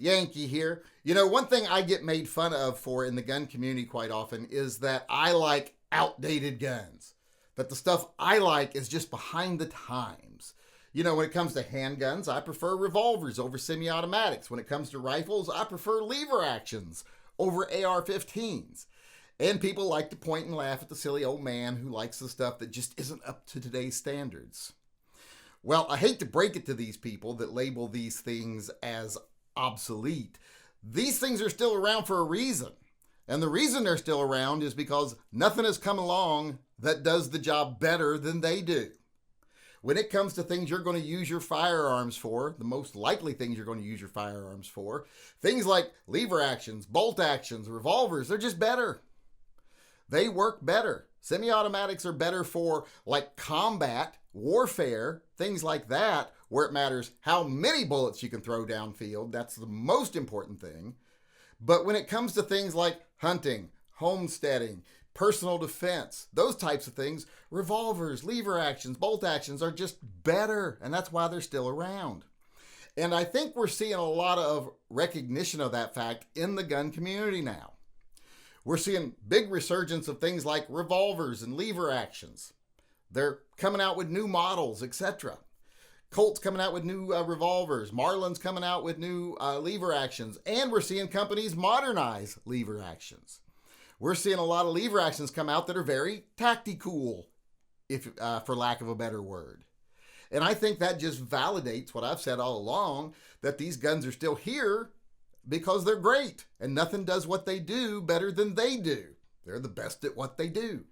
Yankee here. You know, one thing I get made fun of for in the gun community quite often is that I like outdated guns. That the stuff I like is just behind the times. You know, when it comes to handguns, I prefer revolvers over semi-automatics. When it comes to rifles, I prefer lever actions over AR-15s. And people like to point and laugh at the silly old man who likes the stuff that just isn't up to today's standards. Well, I hate to break it to these people that label these things as obsolete. These things are still around for a reason. And the reason they're still around is because nothing has come along that does the job better than they do. When it comes to things you're going to use your firearms for, the most likely things you're going to use your firearms for, things like lever actions, bolt actions, revolvers, they're just better. They work better. Semi-automatics are better for like combat, warfare, things like that, where it matters how many bullets you can throw downfield. That's the most important thing. But when it comes to things like hunting, homesteading, personal defense, those types of things, revolvers, lever actions, bolt actions are just better, and that's why they're still around. And I think we're seeing a lot of recognition of that fact in the gun community now. We're seeing big resurgence of things like revolvers and lever actions. They're coming out with new models, etc. Colt's coming out with new revolvers. Marlin's coming out with new lever actions. And we're seeing companies modernize lever actions. We're seeing a lot of lever actions come out that are very Tacti-Cool, if for lack of a better word. And I think that just validates what I've said all along, that these guns are still here because they're great. And nothing does what they do better than they do. They're the best at what they do.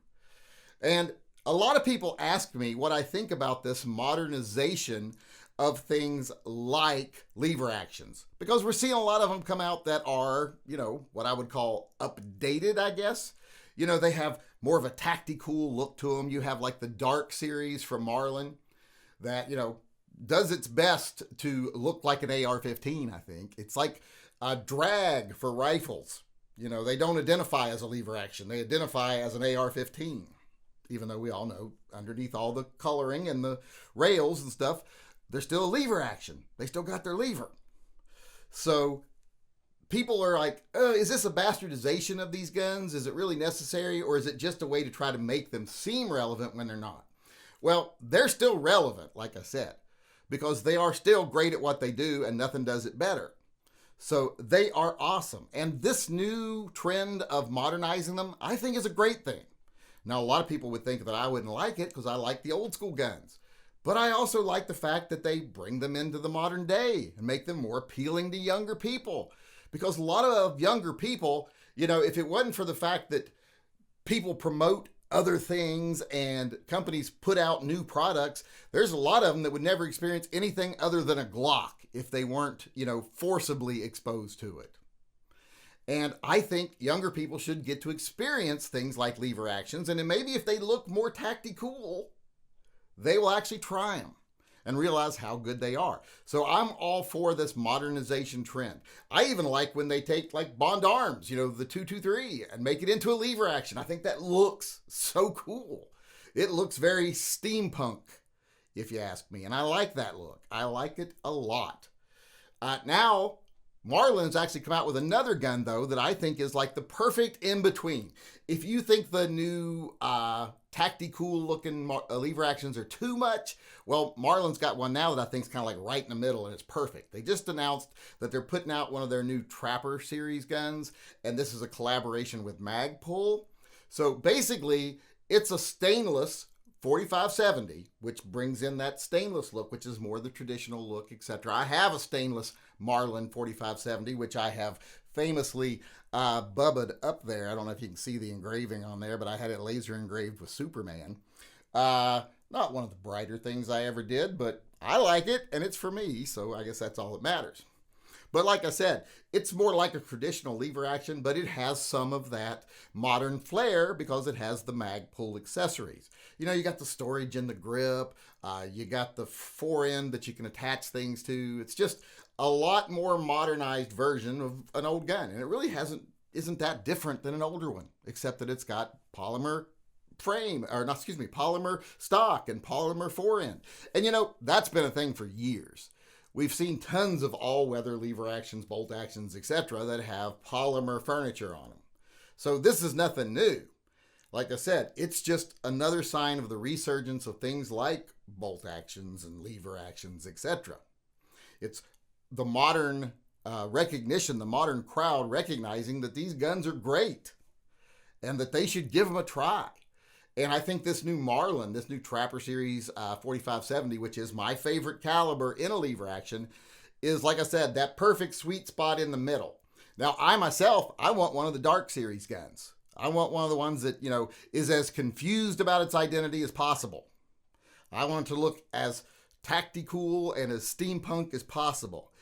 And a lot of people ask me what I think about this modernization of things like lever actions, because we're seeing a lot of them come out that are, you know, what I would call updated, I guess. You know, they have more of a Tacti-Cool look to them. You have like the Dark series from Marlin that, you know, does its best to look like an AR-15, I think. It's like a drag for rifles. You know, they don't identify as a lever action. They identify as an AR-15. Even though we all know underneath all the coloring and the rails and stuff, they're still a lever action. They still got their lever. So people are like, is this a bastardization of these guns? Is it really necessary? Or is it just a way to try to make them seem relevant when they're not? Well, they're still relevant, like I said, because they are still great at what they do and nothing does it better. So they are awesome. And this new trend of modernizing them, I think is a great thing. Now, a lot of people would think that I wouldn't like it because I like the old school guns. But I also like the fact that they bring them into the modern day and make them more appealing to younger people. Because a lot of younger people, you know, if it wasn't for the fact that people promote other things and companies put out new products, there's a lot of them that would never experience anything other than a Glock if they weren't, you know, forcibly exposed to it. And I think younger people should get to experience things like lever actions. And then maybe if they look more Tacti-Cool, they will actually try them and realize how good they are. So I'm all for this modernization trend. I even like when they take like Bond Arms, you know, the 223 and make it into a lever action. I think that looks so cool. It looks very steampunk, if you ask me. And I like that look. I like it a lot. Now, Marlin's actually come out with another gun, though, that I think is like the perfect in-between. If you think the new Tacti-Cool looking lever actions are too much, well, Marlin's got one now that I think is kind of like right in the middle, and it's perfect. They just announced that they're putting out one of their new Trapper series guns, and this is a collaboration with Magpul. So basically, it's a stainless 4570, which brings in that stainless look, which is more the traditional look, etc. I have a stainless Marlin 4570, which I have famously bubbaed up there. I don't know if you can see the engraving on there, but I had it laser engraved with Superman. Not one of the brighter things I ever did, but I like it, and it's for me, so I guess that's all that matters. But like I said, it's more like a traditional lever action, but it has some of that modern flair because it has the Magpul accessories. You know, you got the storage in the grip, you got the forend that you can attach things to. It's just a lot more modernized version of an old gun, and it really isn't that different than an older one, except that it's got polymer polymer stock and polymer forend. And you know, that's been a thing for years. we've seen tons of all-weather lever actions, bolt actions, etc. that have polymer furniture on them. So this is nothing new. Like I said, it's just another sign of the resurgence of things like bolt actions and lever actions, etc. It's the modern recognition, the modern crowd recognizing that these guns are great and that they should give them a try. And I think this new Marlin, this new Trapper Series 4570, which is my favorite caliber in a lever action, is, like I said, that perfect sweet spot in the middle. Now, I myself, I want one of the Dark Series guns. I want one of the ones that, is as confused about its identity as possible. I want it to look as Tacti-Cool and as steampunk as possible.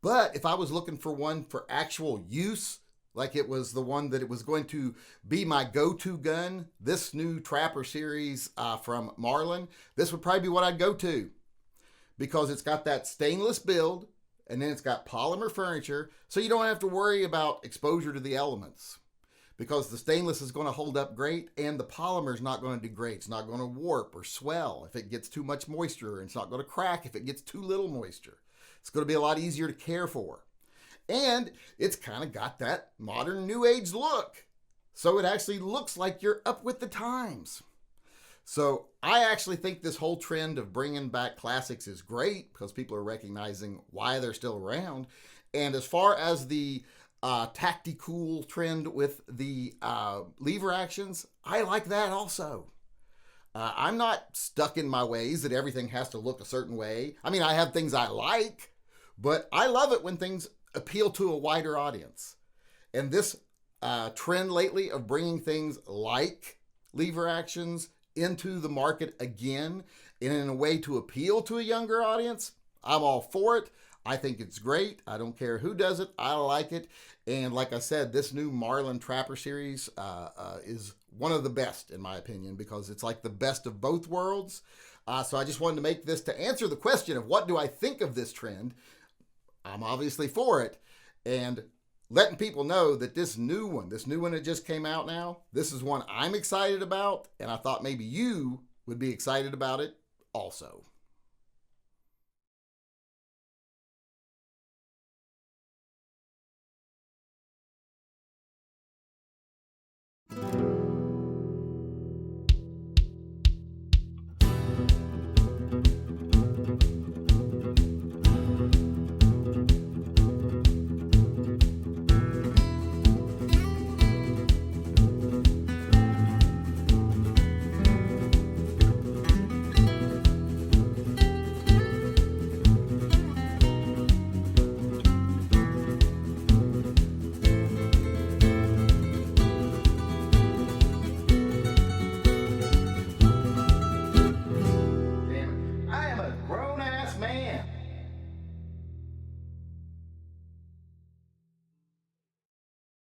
But if I was looking for one for actual use, like it was the one that it was going to be my go-to gun, this new Trapper Series from Marlin, this would probably be what I'd go to, because it's got that stainless build, and then it's got polymer furniture, so you don't have to worry about exposure to the elements, because the stainless is going to hold up great, and the polymer is not going to degrade. It's not going to warp or swell if it gets too much moisture, and it's not going to crack if it gets too little moisture. It's going to be a lot easier to care for. And it's kind of got that modern new age look. So it actually looks like you're up with the times. So I actually think this whole trend of bringing back classics is great, because people are recognizing why they're still around. And as far as the Tacti-Cool trend with the lever actions, I like that also. I'm not stuck in my ways that everything has to look a certain way. I mean, I have things I like, but I love it when things appeal to a wider audience. And this trend lately of bringing things like lever actions into the market again and in a way to appeal to a younger audience, I'm all for it. I think it's great. I don't care who does it. I like it. And like I said, this new Marlin Trapper Series is one of the best, in my opinion, because it's like the best of both worlds. So I just wanted to make this to answer the question of what do I think of this trend. I'm obviously for it. And letting people know that this new one that just came out now, this is one I'm excited about. And I thought maybe you would be excited about it also.